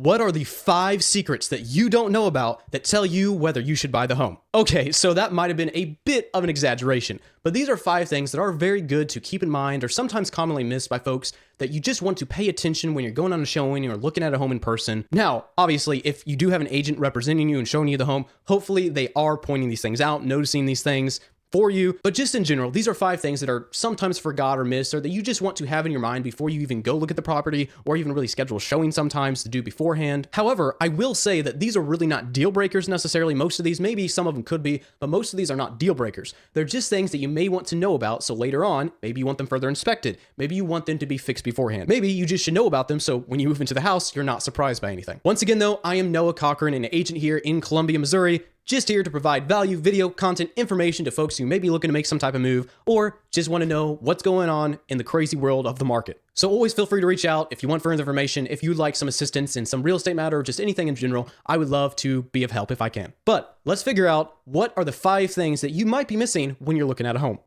What are the 5 secrets that you don't know about that tell you whether you should buy the home? Okay, so that might have been a bit of an exaggeration, but these are 5 things that are very good to keep in mind or sometimes commonly missed by folks that you just want to pay attention when you're going on a showing or looking at a home in person. Now, obviously, if you do have an agent representing you and showing you the home, hopefully they are pointing these things out, noticing these things for you. But just in general, these are 5 things that are sometimes forgot or missed or that you just want to have in your mind before you even go look at the property or even really schedule a showing sometimes to do beforehand. However, I will say that these are really not deal breakers necessarily. Most of these, maybe some of them could be, but most of these are not deal breakers. They're just things that you may want to know about. So later on, maybe you want them further inspected. Maybe you want them to be fixed beforehand. Maybe you just should know about them so when you move into the house, you're not surprised by anything. Once again though, I am Noah Cochran, an agent here in Columbia, Missouri. Just here to provide value, video, content, information to folks who may be looking to make some type of move or just want to know what's going on in the crazy world of the market. So always feel free to reach out if you want further information, if you'd like some assistance in some real estate matter or just anything in general. I would love to be of help if I can. But let's figure out what are the 5 things that you might be missing when you're looking at a home.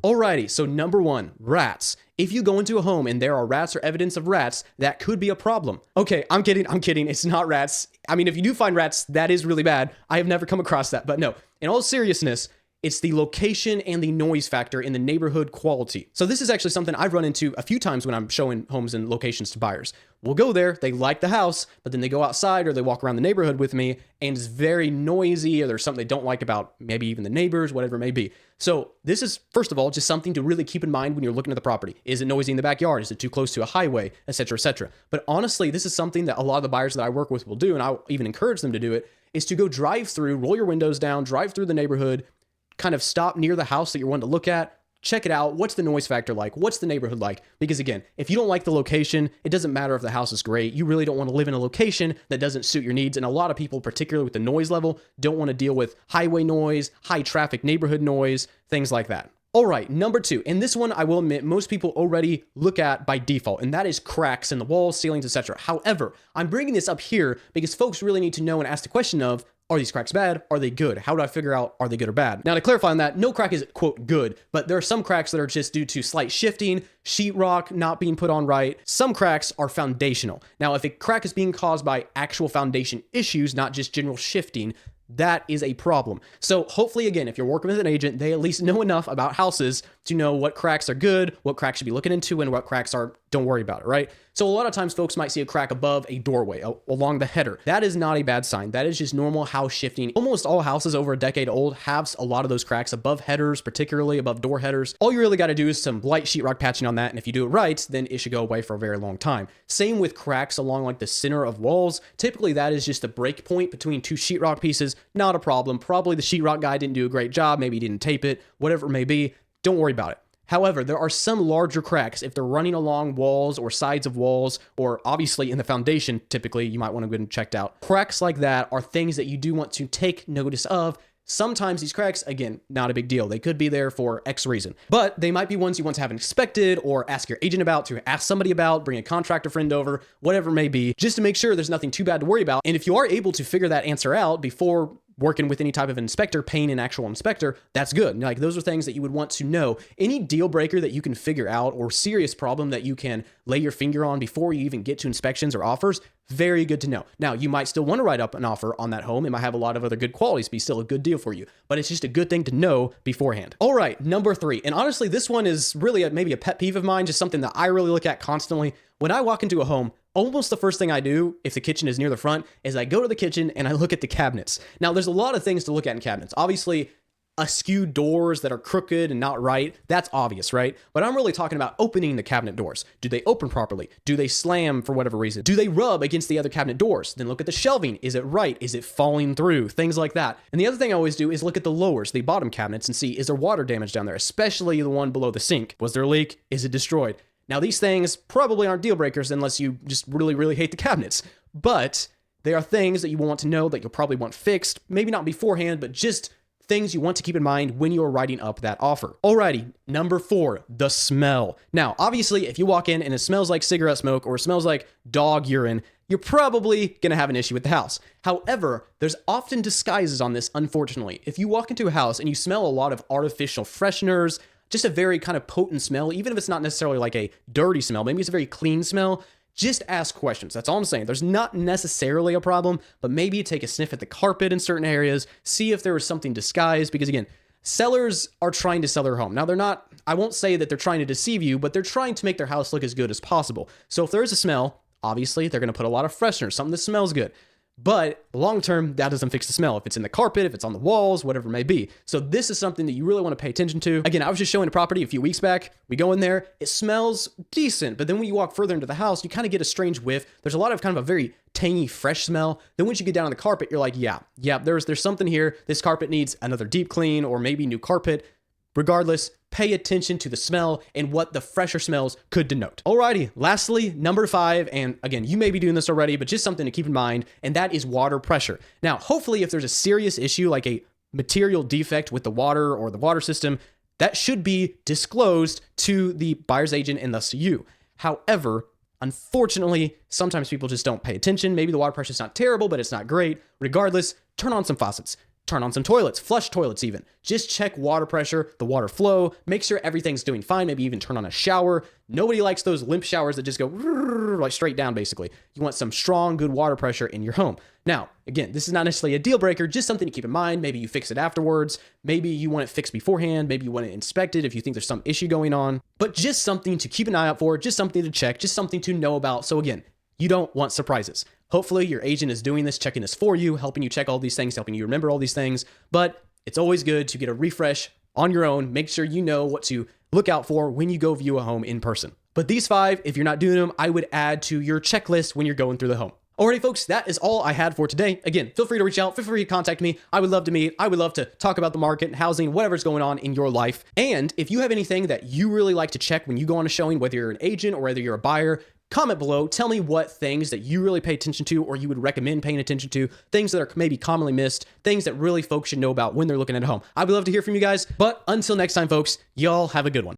Alrighty, so number 1, rats. If you go into a home and there are rats or evidence of rats, that could be a problem. Okay, I'm kidding. It's not rats. I mean, if you do find rats, that is really bad. I have never come across that, but no. In all seriousness, it's the location and the noise factor in the neighborhood quality. So this is actually something I've run into a few times when I'm showing homes and locations to buyers. We'll go there, they like the house, but then they go outside or they walk around the neighborhood with me and it's very noisy or there's something they don't like about maybe even the neighbors, whatever it may be. So this is, first of all, just something to really keep in mind when you're looking at the property. Is it noisy in the backyard? Is it too close to a highway, etc., etc.? But honestly, this is something that a lot of the buyers that I work with will do, and I'll even encourage them to do it, is to go drive through, roll your windows down, drive through the neighborhood, kind of stop near the house that you're wanting to look at, check it out. What's the noise factor like? What's the neighborhood like? Because again, if you don't like the location, it doesn't matter if the house is great. You really don't want to live in a location that doesn't suit your needs. And a lot of people, particularly with the noise level, don't want to deal with highway noise, high traffic neighborhood noise, things like that. All right, number 2, and this one I will admit most people already look at by default, and that is cracks in the walls, ceilings, etc. However, I'm bringing this up here because folks really need to know and ask the question of, are these cracks bad? Are they good? How do I figure out, are they good or bad? Now to clarify on that, no crack is quote good, but there are some cracks that are just due to slight shifting, sheetrock not being put on right. Some cracks are foundational. Now if a crack is being caused by actual foundation issues, not just general shifting, that is a problem. So hopefully, again, if you're working with an agent, they at least know enough about houses to know what cracks are good, what cracks should be looking into, and what cracks are, don't worry about it, right? So a lot of times folks might see a crack above a doorway, along the header. That is not a bad sign. That is just normal house shifting. Almost all houses over a decade old have a lot of those cracks above headers, particularly above door headers. All you really got to do is some light sheetrock patching on that, and if you do it right, then it should go away for a very long time. Same with cracks along like the center of walls. Typically that is just a break point between 2 sheetrock pieces. Not a problem. Probably the sheetrock guy didn't do a great job. Maybe he didn't tape it, whatever it may be. Don't worry about it. However, there are some larger cracks if they're running along walls or sides of walls, or obviously in the foundation, typically you might want to go and check out. Cracks like that are things that you do want to take notice of. Sometimes these cracks, again, not a big deal. They could be there for X reason, but they might be ones you want to have inspected or ask your agent about, to ask somebody about, bring a contractor friend over, whatever it may be, just to make sure there's nothing too bad to worry about. And if you are able to figure that answer out before working with any type of inspector, paying an actual inspector, that's good. Like those are things that you would want to know. Any deal breaker that you can figure out or serious problem that you can lay your finger on before you even get to inspections or offers, very good to know. Now, you might still want to write up an offer on that home. It might have a lot of other good qualities, be still a good deal for you, but it's just a good thing to know beforehand. All right, number 3. And honestly, this one is really maybe a pet peeve of mine, just something that I really look at constantly. When I walk into a home, almost the first thing I do, if the kitchen is near the front, is I go to the kitchen and I look at the cabinets. Now, there's a lot of things to look at in cabinets. Obviously, askew doors that are crooked and not right, that's obvious, right? But I'm really talking about opening the cabinet doors. Do they open properly? Do they slam for whatever reason? Do they rub against the other cabinet doors? Then look at the shelving. Is it right? Is it falling through? Things like that. And the other thing I always do is look at the lowers, the bottom cabinets, and see, is there water damage down there? Especially the one below the sink. Was there a leak? Is it destroyed? Now, these things probably aren't deal breakers unless you just really, really hate the cabinets, but they are things that you want to know that you'll probably want fixed, maybe not beforehand, but just things you want to keep in mind when you're writing up that offer. Alrighty, number 4, the smell. Now, obviously, if you walk in and it smells like cigarette smoke or it smells like dog urine, you're probably going to have an issue with the house. However, there's often disguises on this, unfortunately. If you walk into a house and you smell a lot of artificial fresheners, just a very kind of potent smell, even if it's not necessarily like a dirty smell, maybe it's a very clean smell, just ask questions. That's all I'm saying. There's not necessarily a problem, but maybe take a sniff at the carpet in certain areas, see if there was something disguised, because again, sellers are trying to sell their home. Now, they're not, I won't say that they're trying to deceive you, but they're trying to make their house look as good as possible. So if there is a smell, obviously they're going to put a lot of freshener, something that smells good. But long term, that doesn't fix the smell. If it's in the carpet, if it's on the walls, whatever it may be. So this is something that you really want to pay attention to. Again, I was just showing a property a few weeks back. We go in there, it smells decent. But then when you walk further into the house, you kind of get a strange whiff. There's a lot of kind of a very tangy, fresh smell. Then once you get down on the carpet, you're like, yeah, there's something here. This carpet needs another deep clean or maybe new carpet. Regardless, pay attention to the smell and what the fresher smells could denote. Alrighty, lastly, number 5, and again, you may be doing this already, but just something to keep in mind, and that is water pressure. Now, hopefully, if there's a serious issue like a material defect with the water or the water system, that should be disclosed to the buyer's agent and thus to you. However, unfortunately, sometimes people just don't pay attention. Maybe the water pressure is not terrible, but it's not great. Regardless, turn on some faucets. Turn on some toilets, flush toilets even. Just check water pressure, the water flow, make sure everything's doing fine, maybe even turn on a shower. Nobody likes those limp showers that just go like straight down basically. You want some strong, good water pressure in your home. Now, again, this is not necessarily a deal breaker, just something to keep in mind. Maybe you fix it afterwards. Maybe you want it fixed beforehand. Maybe you want it inspected if you think there's some issue going on. But just something to keep an eye out for, just something to check, just something to know about. So again, you don't want surprises. Hopefully your agent is doing this, checking this for you, helping you check all these things, helping you remember all these things. But it's always good to get a refresh on your own. Make sure you know what to look out for when you go view a home in person. But these 5, if you're not doing them, I would add to your checklist when you're going through the home. Alrighty, folks, that is all I had for today. Again, feel free to reach out, feel free to contact me. I would love to meet. I would love to talk about the market, housing, whatever's going on in your life. And if you have anything that you really like to check when you go on a showing, whether you're an agent or whether you're a buyer, comment below. Tell me what things that you really pay attention to or you would recommend paying attention to, things that are maybe commonly missed, things that really folks should know about when they're looking at a home. I would love to hear from you guys. But until next time, folks, y'all have a good one.